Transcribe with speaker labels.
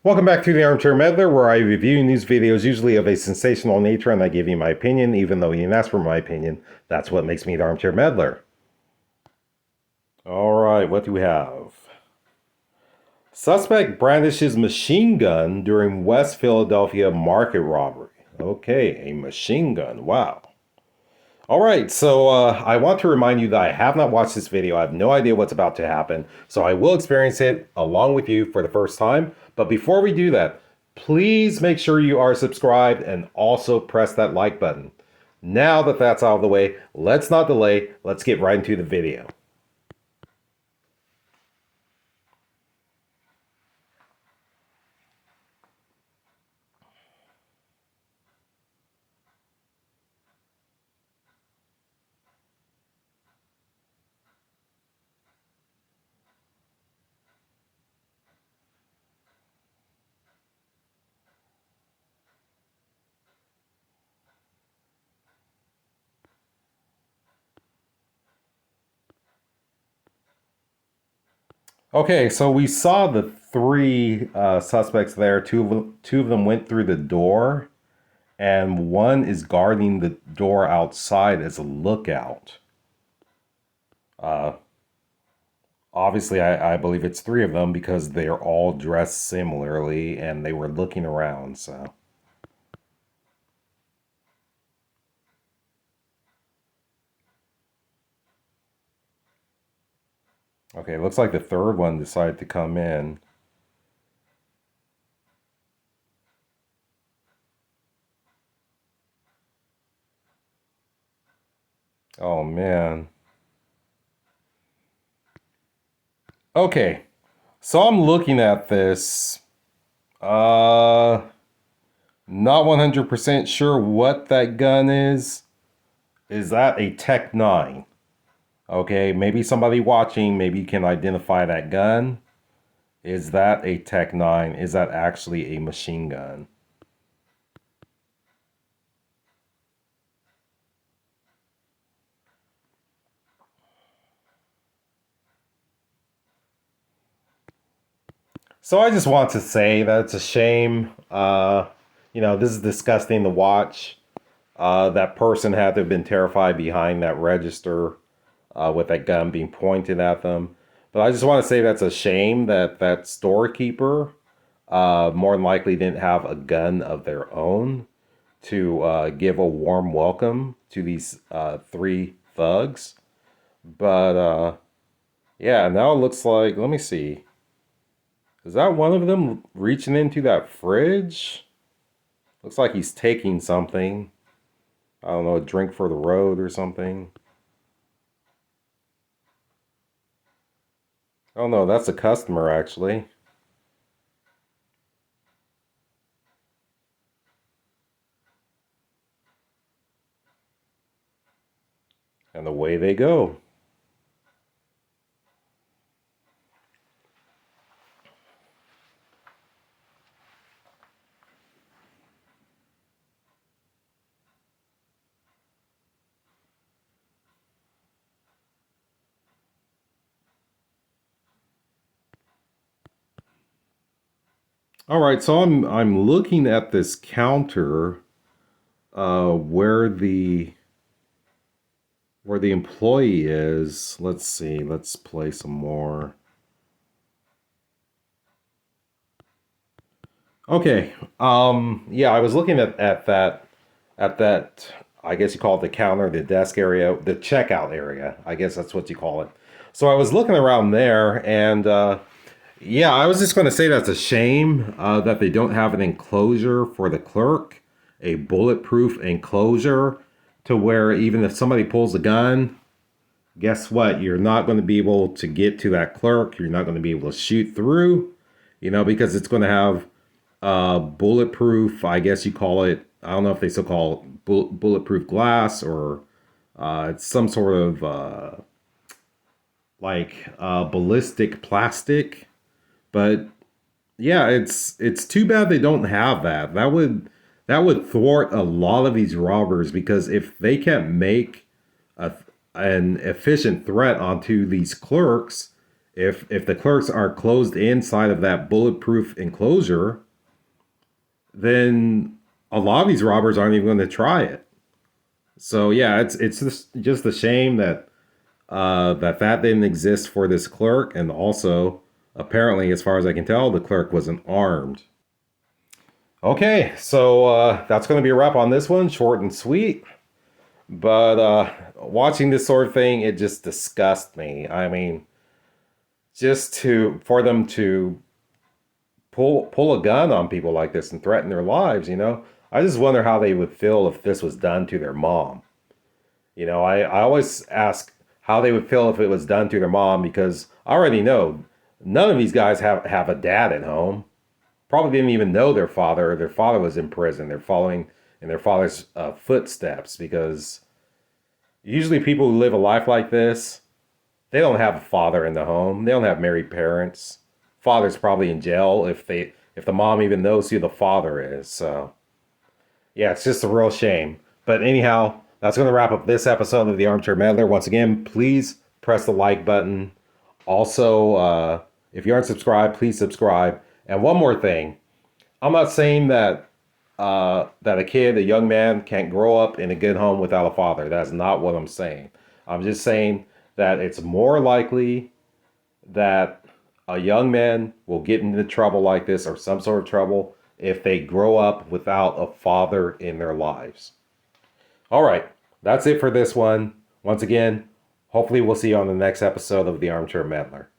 Speaker 1: Welcome back to the Armchair Meddler, where I review news videos usually of a sensational nature and I give you my opinion, even though you didn't ask for my opinion. That's what makes me the Armchair Meddler. Alright, what do we have? Suspect brandishes machine gun during West Philadelphia market robbery. Okay, a machine gun. Wow. Alright, so I want to remind you that I have not watched this video. I have no idea what's about to happen. So I will experience it along with you for the first time. But before we do that, please make sure you are subscribed and also press that like button. Now that that's out of the way, let's not delay. Let's get right into the video. Okay, so we saw the three suspects there. Two of them went through the door, and one is guarding the door outside as a lookout. Uh, Obviously, I believe it's three of them because they are all dressed similarly and they were looking around. So, okay, looks like the third one decided to come in. Oh man. Okay, so I'm looking at this. Uh, Not 100% sure what that gun is. Is that a Tech 9? Okay, maybe somebody watching maybe can identify that gun. Is that a Tech 9? Is that actually a machine gun? So I just want to say that it's a shame. This is disgusting to watch. That person had to have been terrified behind that register with that gun being pointed at them. But I just want to say that's a shame that that storekeeper more than likely didn't have a gun of their own to give a warm welcome to these three thugs. But yeah, now it looks like, let me see. Is that one of them reaching into that fridge? Looks like he's taking something. I don't know, a drink for the road or something. Oh no, that's a customer actually. And away they go. All right, so I'm looking at this counter where the employee is. Let's see. Let's play some more. Okay. Yeah, I was looking at that I guess you call it the counter, the desk area, the checkout area. I guess that's what you call it. So I was looking around there and yeah, I was just going to say that's a shame that they don't have an enclosure for the clerk, a bulletproof enclosure to where even if somebody pulls a gun, guess what? You're not going to be able to get to that clerk. You're not going to be able to shoot through, because it's going to have bulletproof, I guess you call it. I don't know if they still call it bulletproof glass or it's some sort of ballistic plastic. But yeah, it's too bad they don't have that. That would thwart a lot of these robbers because if they can't make a, an efficient threat onto these clerks, If the clerks are closed inside of that bulletproof enclosure, then a lot of these robbers aren't even going to try it. So yeah, it's just a shame that that didn't exist for this clerk, and also apparently, as far as I can tell, the clerk wasn't armed. Okay, so that's going to be a wrap on this one, short and sweet. But watching this sort of thing, it just disgusts me. I mean, just to for them to pull a gun on people like this and threaten their lives, I just wonder how they would feel if this was done to their mom. I always ask how they would feel if it was done to their mom, because I already know none of these guys have a dad at home. Probably didn't even know their father, or their father was in prison. They're following in their father's footsteps, because usually people who live a life like this, they don't have a father in the home. They don't have married parents. Father's probably in jail if the mom even knows who the father is. So yeah, it's just a real shame. But anyhow, that's going to wrap up this episode of the Armchair Meddler. Once again, please press the like button. Also, if you aren't subscribed, please subscribe. And one more thing, I'm not saying that that a young man, can't grow up in a good home without a father. That's not what I'm saying. I'm just saying that it's more likely that a young man will get into trouble like this, or some sort of trouble, if they grow up without a father in their lives. All right, that's it for this one. Once again, hopefully we'll see you on the next episode of The Armchair Meddler.